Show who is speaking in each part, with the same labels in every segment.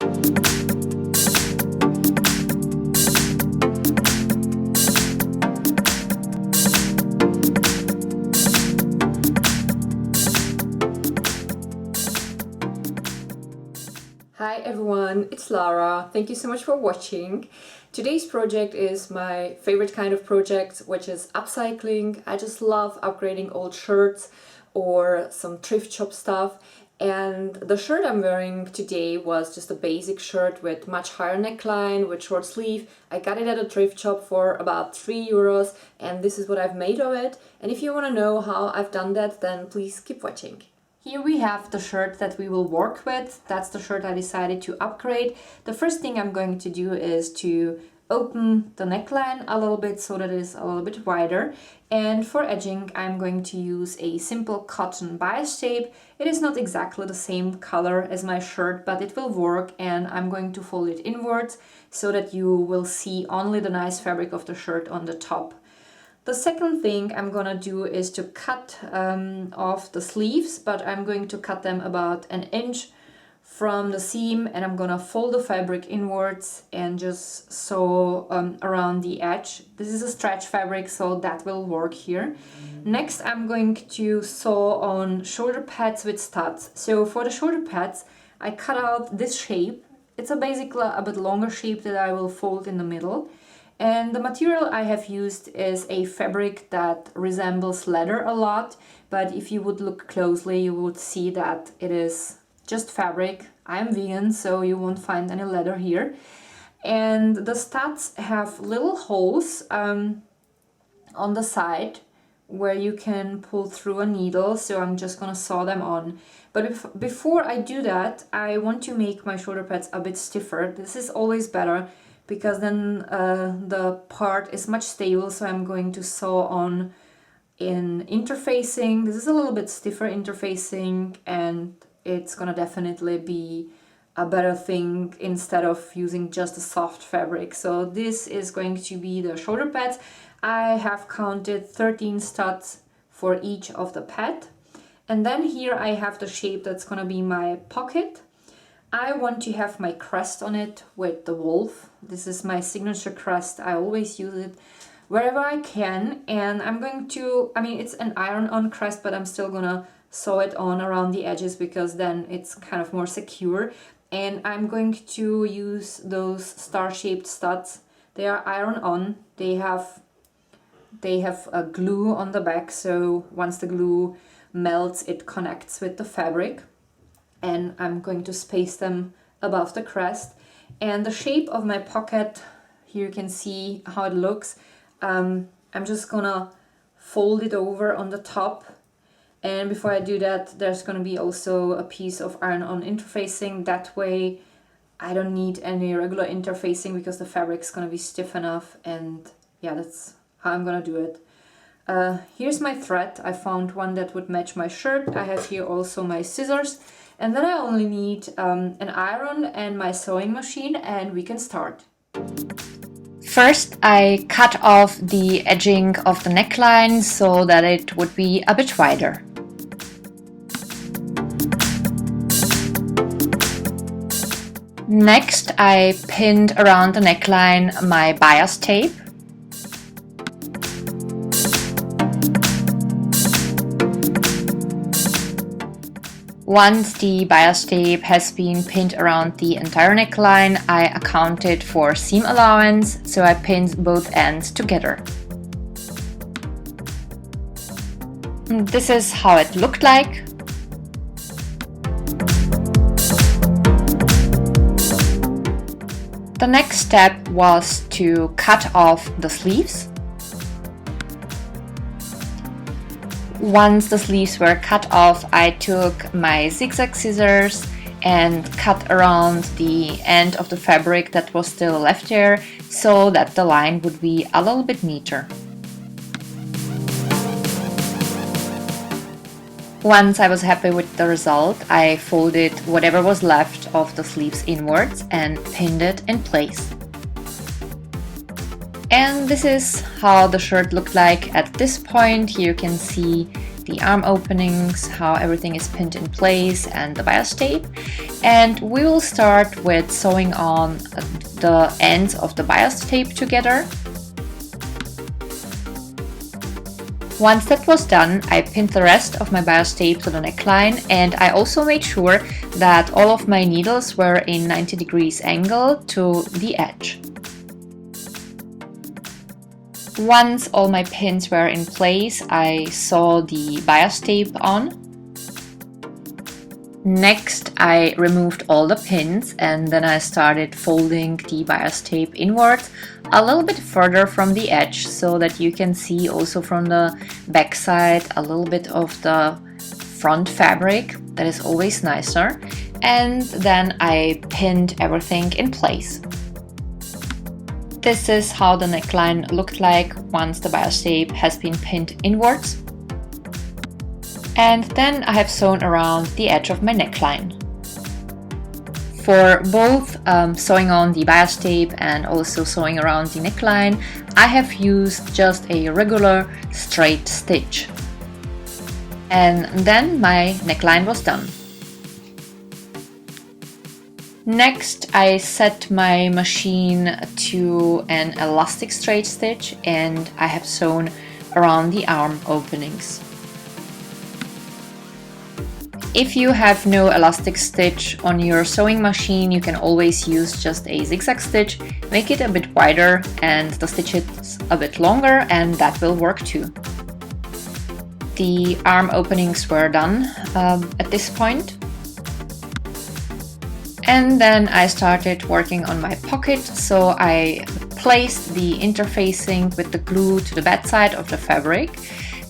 Speaker 1: Hi everyone, it's Lara. Thank you so much for watching. Today's project is my favorite kind of project, which is upcycling. I just love upgrading old shirts or some thrift shop stuff. And the shirt I'm wearing today was just a basic shirt with much higher neckline, with short sleeve. I got it at a thrift shop for about €3, and this is what I've made of it. And if you want to know how I've done that, then please keep watching. Here we have the shirt that we will work with. That's the shirt I decided to upgrade. The first thing I'm going to do is to open the neckline a little bit so that it is a little bit wider. And for edging, I'm going to use a simple cotton bias tape. It is not exactly the same color as my shirt, but it will work, and I'm going to fold it inwards so that you will see only the nice fabric of the shirt on the top. The second thing I'm gonna do is to cut off the sleeves, but I'm going to cut them about an inch from the seam, and I'm gonna fold the fabric inwards and just sew around the edge. This is a stretch fabric, so that will work here. Next, I'm going to sew on shoulder pads with studs. So for the shoulder pads, I cut out this shape. It's basically a bit longer shape that I will fold in the middle. And the material I have used is a fabric that resembles leather a lot, but if you would look closely, you would see that it is just fabric. I'm vegan, so you won't find any leather here. And the studs have little holes on the side where you can pull through a needle, so I'm just gonna sew them on. But before I do that, I want to make my shoulder pads a bit stiffer. This is always better, because then the part is much stable, so I'm going to sew on in interfacing. This is a little bit stiffer interfacing, and it's gonna definitely be a better thing instead of using just a soft fabric. So this is going to be the shoulder pads. I have counted 13 studs for each of the pad. And then here I have the shape that's gonna be my pocket. I want to have my crest on it with the wolf. This is my signature crest. I always use it wherever I can. And I'm going to, it's an iron-on crest, but I'm still gonna sew it on around the edges because then it's kind of more secure. And I'm going to use those star-shaped studs. They are iron-on. They have a glue on the back, so once the glue melts, it connects with the fabric. And I'm going to space them above the crest. And the shape of my pocket, here you can see how it looks. I'm just gonna fold it over on the top. And before I do that, there's gonna be also a piece of iron-on interfacing. That way I don't need any regular interfacing because the fabric's gonna be stiff enough. And yeah, that's how I'm gonna do it. Here's my thread. I found one that would match my shirt. I have here also my scissors. And then I only need an iron and my sewing machine, and we can start. First, I cut off the edging of the neckline so that it would be a bit wider. Next, I pinned around the neckline my bias tape. Once the bias tape has been pinned around the entire neckline, I accounted for seam allowance, so I pinned both ends together. This is how it looked like. The next step was to cut off the sleeves. Once the sleeves were cut off, I took my zigzag scissors and cut around the end of the fabric that was still left there so that the line would be a little bit neater. Once I was happy with the result, I folded whatever was left of the sleeves inwards and pinned it in place. And this is how the shirt looked like at this point. Here you can see the arm openings, how everything is pinned in place, and the bias tape. And we will start with sewing on the ends of the bias tape together. Once that was done, I pinned the rest of my bias tape to the neckline, and I also made sure that all of my needles were in 90 degrees angle to the edge. Once all my pins were in place, I sewed the bias tape on. Next, I removed all the pins and then I started folding the bias tape inwards a little bit further from the edge so that you can see also from the back side a little bit of the front fabric. That is always nicer. And then I pinned everything in place. This is how the neckline looked like once the bias tape has been pinned inwards. And then I have sewn around the edge of my neckline. For both sewing on the bias tape and also sewing around the neckline, I have used just a regular straight stitch. And then my neckline was done. Next, I set my machine to an elastic straight stitch and I have sewn around the arm openings. If you have no elastic stitch on your sewing machine, you can always use just a zigzag stitch, make it a bit wider and the stitches a bit longer, and that will work too. The arm openings were done at this point. And then I started working on my pocket, so I placed the interfacing with the glue to the backside of the fabric,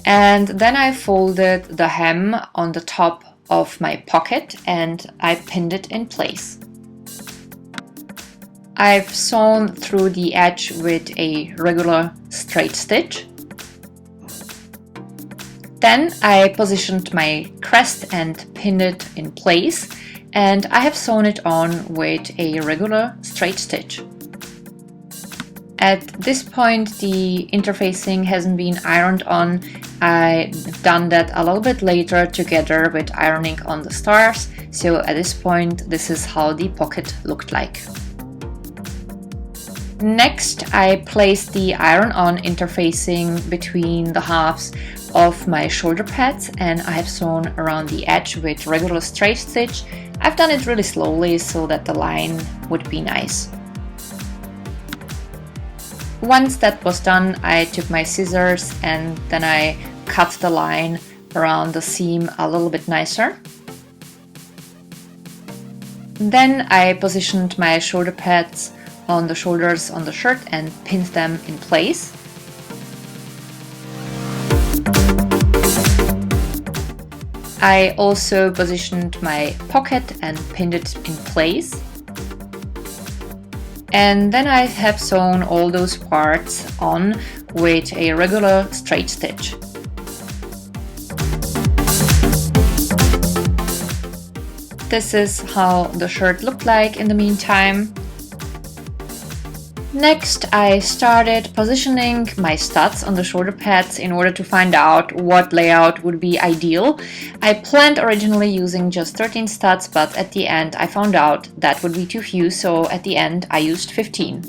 Speaker 1: and then I folded the hem on the top of my pocket and I pinned it in place. I've sewn through the edge with a regular straight stitch. Then I positioned my crest and pinned it in place, and I have sewn it on with a regular straight stitch. At this point the interfacing hasn't been ironed on. I've done that a little bit later together with ironing on the stars, so at this point this is how the pocket looked like. Next, I placed the iron-on interfacing between the halves of my shoulder pads and I have sewn around the edge with regular straight stitch. I've done it really slowly so that the line would be nice. Once that was done, I took my scissors and then I cut the line around the seam a little bit nicer. Then I positioned my shoulder pads on the shoulders on the shirt and pinned them in place. I also positioned my pocket and pinned it in place. And then I have sewn all those parts on with a regular straight stitch. This is how the shirt looked like in the meantime. Next, I started positioning my studs on the shoulder pads in order to find out what layout would be ideal. I planned originally using just 13 studs, but at the end I found out that would be too few, so at the end I used 15.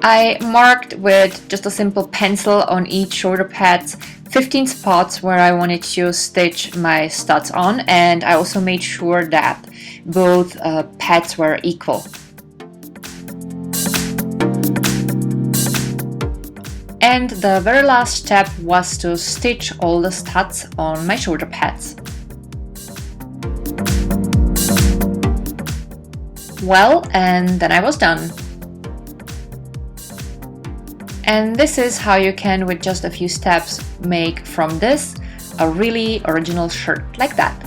Speaker 1: I marked with just a simple pencil on each shoulder pads 15 spots where I wanted to stitch my studs on, and I also made sure that both pads were equal. And the very last step was to stitch all the studs on my shoulder pads. Well, and then I was done. And this is how you can, with just a few steps, make from this a really original shirt like that.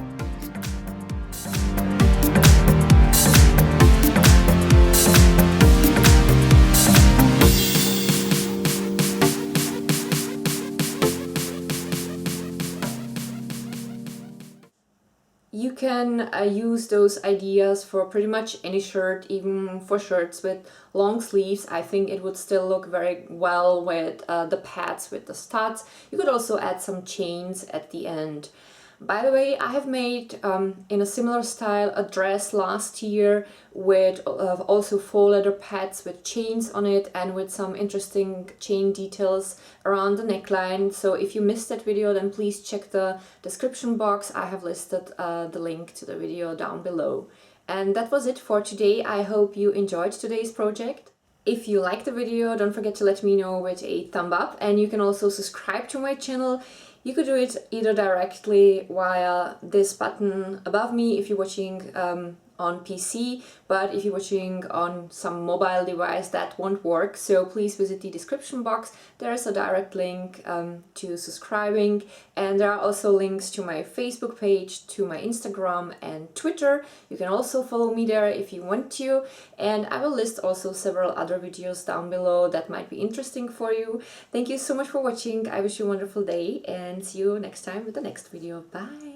Speaker 2: You
Speaker 1: can use those ideas for pretty much any shirt, even for shirts with long sleeves. I think it would still look very well with the pads with the studs. You could also add some chains at the end. By the way, I have made in a similar style a dress last year with also faux leather pads with chains on it and with some interesting chain details around the neckline. So if you missed that video, then please check the description box. I have listed the link to the video down below. And that was it for today. I hope you enjoyed today's project. If you liked the video, don't forget to let me know with a thumb up, and you can also subscribe to my channel. You could do it either directly via this button above me if you're watching on PC, but if you're watching on some mobile device that won't work, so please visit the description box. There is a direct link to subscribing, and there are also links to my Facebook page, to my Instagram and Twitter. You can also follow me there if you want to, and I will list also several other videos down below that might be interesting for you. Thank you so much for watching. I wish you a wonderful day and see you next time with the next video. Bye!